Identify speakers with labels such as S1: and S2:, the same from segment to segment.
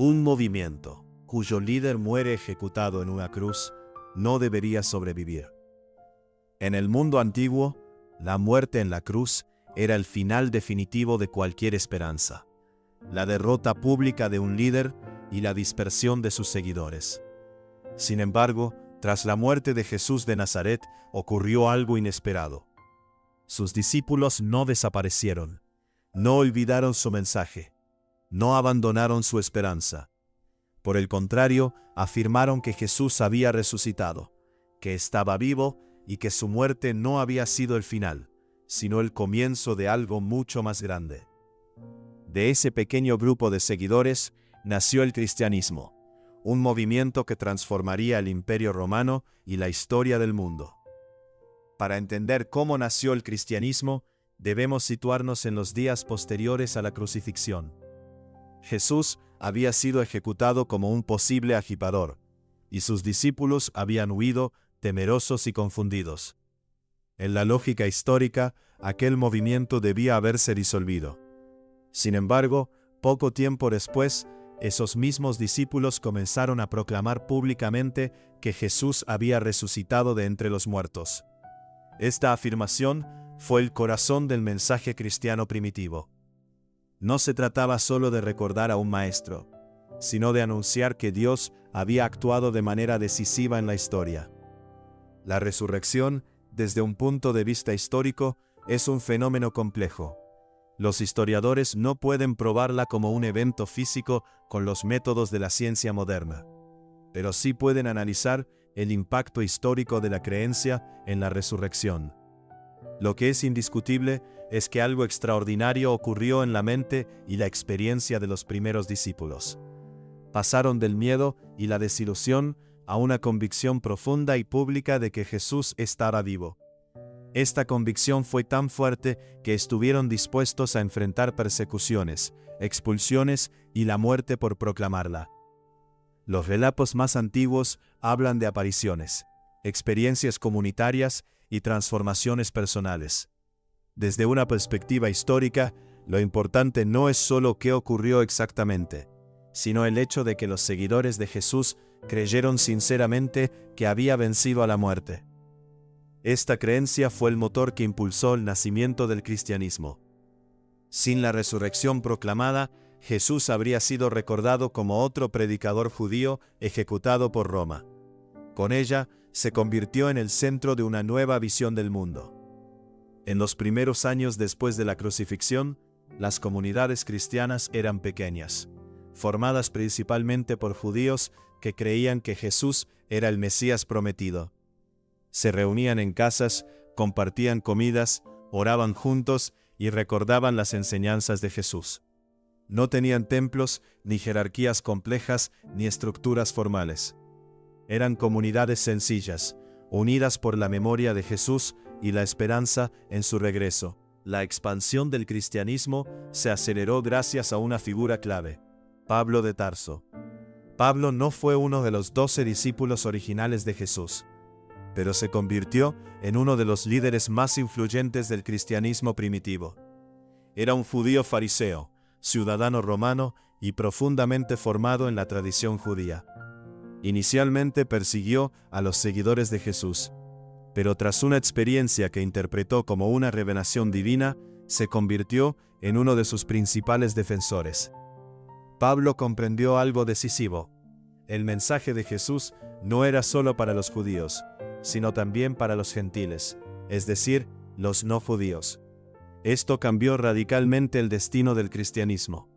S1: Un movimiento cuyo líder muere ejecutado en una cruz no debería sobrevivir. En el mundo antiguo, la muerte en la cruz era el final definitivo de cualquier esperanza, la derrota pública de un líder y la dispersión de sus seguidores. Sin embargo, tras la muerte de Jesús de Nazaret ocurrió algo inesperado. Sus discípulos no desaparecieron, no olvidaron su mensaje, no abandonaron su esperanza. Por el contrario, afirmaron que Jesús había resucitado, que estaba vivo y que su muerte no había sido el final, sino el comienzo de algo mucho más grande. De ese pequeño grupo de seguidores nació el cristianismo, un movimiento que transformaría el Imperio Romano y la historia del mundo. Para entender cómo nació el cristianismo, debemos situarnos en los días posteriores a la crucifixión. Jesús había sido ejecutado como un posible agipador, y sus discípulos habían huido temerosos y confundidos. En la lógica histórica, aquel movimiento debía haberse disolvido. Sin embargo, poco tiempo después, esos mismos discípulos comenzaron a proclamar públicamente que Jesús había resucitado de entre los muertos. Esta afirmación fue el corazón del mensaje cristiano primitivo. No se trataba solo de recordar a un maestro, sino de anunciar que Dios había actuado de manera decisiva en la historia. La resurrección, desde un punto de vista histórico, es un fenómeno complejo. Los historiadores no pueden probarla como un evento físico con los métodos de la ciencia moderna, pero sí pueden analizar el impacto histórico de la creencia en la resurrección. Lo que es indiscutible es que algo extraordinario ocurrió en la mente y la experiencia de los primeros discípulos. Pasaron del miedo y la desilusión a una convicción profunda y pública de que Jesús estaba vivo. Esta convicción fue tan fuerte que estuvieron dispuestos a enfrentar persecuciones, expulsiones y la muerte por proclamarla. Los relatos más antiguos hablan de apariciones, experiencias comunitarias y transformaciones personales. Desde una perspectiva histórica, lo importante no es solo qué ocurrió exactamente, sino el hecho de que los seguidores de Jesús creyeron sinceramente que había vencido a la muerte. Esta creencia fue el motor que impulsó el nacimiento del cristianismo. Sin la resurrección proclamada, Jesús habría sido recordado como otro predicador judío ejecutado por Roma. Con ella, se convirtió en el centro de una nueva visión del mundo. En los primeros años después de la crucifixión, las comunidades cristianas eran pequeñas, formadas principalmente por judíos que creían que Jesús era el Mesías prometido. Se reunían en casas, compartían comidas, oraban juntos y recordaban las enseñanzas de Jesús. No tenían templos, ni jerarquías complejas, ni estructuras formales. Eran comunidades sencillas, unidas por la memoria de Jesús y la esperanza en su regreso. La expansión del cristianismo se aceleró gracias a una figura clave: Pablo de Tarso. Pablo no fue uno de los 12 discípulos originales de Jesús, pero se convirtió en uno de los líderes más influyentes del cristianismo primitivo. Era un judío fariseo, ciudadano romano y profundamente formado en la tradición judía. Inicialmente persiguió a los seguidores de Jesús, pero tras una experiencia que interpretó como una revelación divina, se convirtió en uno de sus principales defensores. Pablo comprendió algo decisivo: el mensaje de Jesús no era solo para los judíos, sino también para los gentiles, es decir, los no judíos. Esto cambió radicalmente el destino del cristianismo.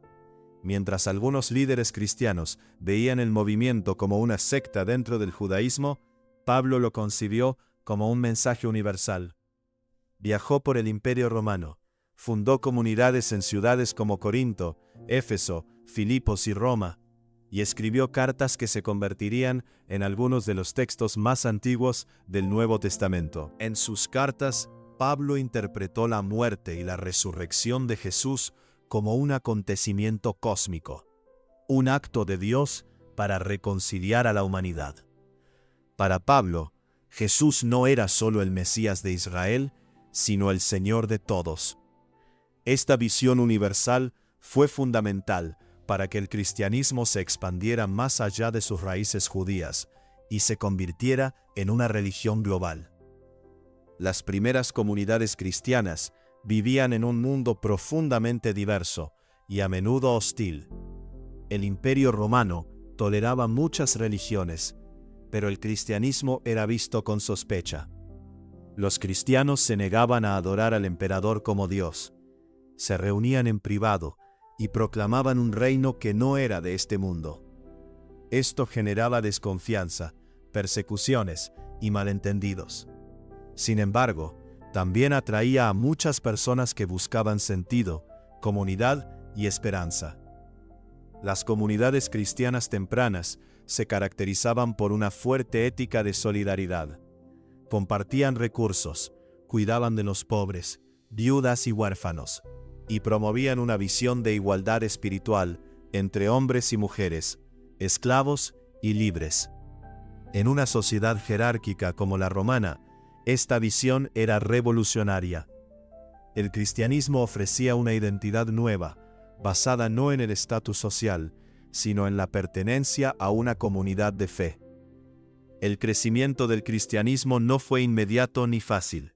S1: Mientras algunos líderes cristianos veían el movimiento como una secta dentro del judaísmo, Pablo lo concibió como un mensaje universal. Viajó por el Imperio Romano, fundó comunidades en ciudades como Corinto, Éfeso, Filipos y Roma, y escribió cartas que se convertirían en algunos de los textos más antiguos del Nuevo Testamento. En sus cartas, Pablo interpretó la muerte y la resurrección de Jesús como un acontecimiento cósmico, un acto de Dios para reconciliar a la humanidad. Para Pablo, Jesús no era solo el Mesías de Israel, sino el Señor de todos. Esta visión universal fue fundamental para que el cristianismo se expandiera más allá de sus raíces judías y se convirtiera en una religión global. Las primeras comunidades cristianas vivían en un mundo profundamente diverso y a menudo hostil. El Imperio Romano toleraba muchas religiones, pero el cristianismo era visto con sospecha. Los cristianos se negaban a adorar al emperador como Dios. Se reunían en privado y proclamaban un reino que no era de este mundo. Esto generaba desconfianza, persecuciones y malentendidos. Sin embargo, también atraía a muchas personas que buscaban sentido, comunidad y esperanza. Las comunidades cristianas tempranas se caracterizaban por una fuerte ética de solidaridad. Compartían recursos, cuidaban de los pobres, viudas y huérfanos, y promovían una visión de igualdad espiritual entre hombres y mujeres, esclavos y libres. En una sociedad jerárquica como la romana, esta visión era revolucionaria. El cristianismo ofrecía una identidad nueva, basada no en el estatus social, sino en la pertenencia a una comunidad de fe. El crecimiento del cristianismo no fue inmediato ni fácil.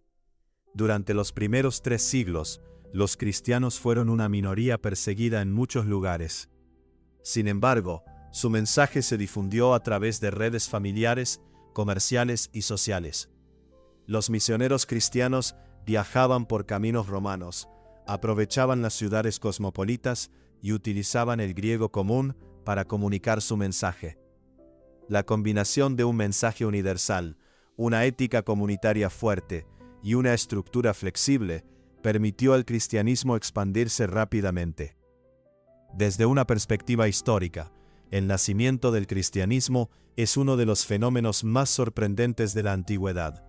S1: Durante los primeros 3 siglos, los cristianos fueron una minoría perseguida en muchos lugares. Sin embargo, su mensaje se difundió a través de redes familiares, comerciales y sociales. Los misioneros cristianos viajaban por caminos romanos, aprovechaban las ciudades cosmopolitas y utilizaban el griego común para comunicar su mensaje. La combinación de un mensaje universal, una ética comunitaria fuerte y una estructura flexible permitió al cristianismo expandirse rápidamente. Desde una perspectiva histórica, el nacimiento del cristianismo es uno de los fenómenos más sorprendentes de la antigüedad.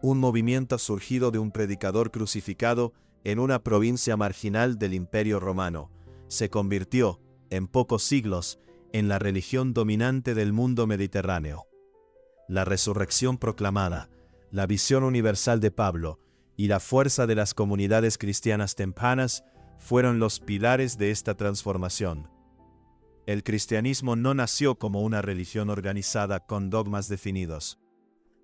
S1: Un movimiento surgido de un predicador crucificado en una provincia marginal del Imperio Romano, se convirtió, en pocos siglos, en la religión dominante del mundo mediterráneo. La resurrección proclamada, la visión universal de Pablo y la fuerza de las comunidades cristianas tempranas fueron los pilares de esta transformación. El cristianismo no nació como una religión organizada con dogmas definidos.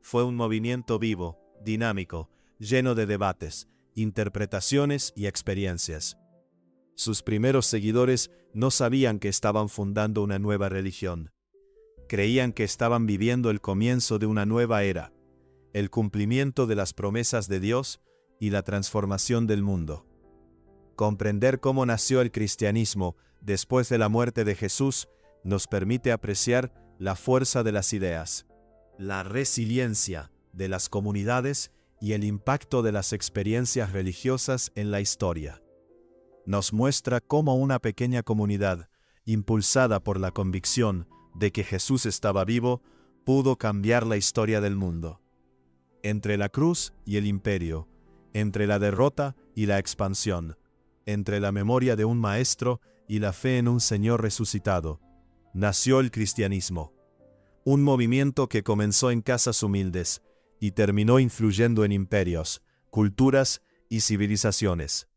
S1: Fue un movimiento vivo, dinámico, lleno de debates, interpretaciones y experiencias. Sus primeros seguidores no sabían que estaban fundando una nueva religión. Creían que estaban viviendo el comienzo de una nueva era, el cumplimiento de las promesas de Dios y la transformación del mundo. Comprender cómo nació el cristianismo después de la muerte de Jesús nos permite apreciar la fuerza de las ideas, la resiliencia de las comunidades y el impacto de las experiencias religiosas en la historia. Nos muestra cómo una pequeña comunidad, impulsada por la convicción de que Jesús estaba vivo, pudo cambiar la historia del mundo. Entre la cruz y el imperio, entre la derrota y la expansión, entre la memoria de un maestro y la fe en un Señor resucitado, nació el cristianismo. Un movimiento que comenzó en casas humildes y terminó influyendo en imperios, culturas y civilizaciones.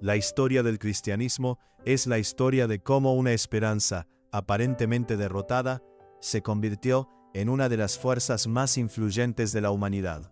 S1: La historia del cristianismo es la historia de cómo una esperanza aparentemente derrotada se convirtió en una de las fuerzas más influyentes de la humanidad.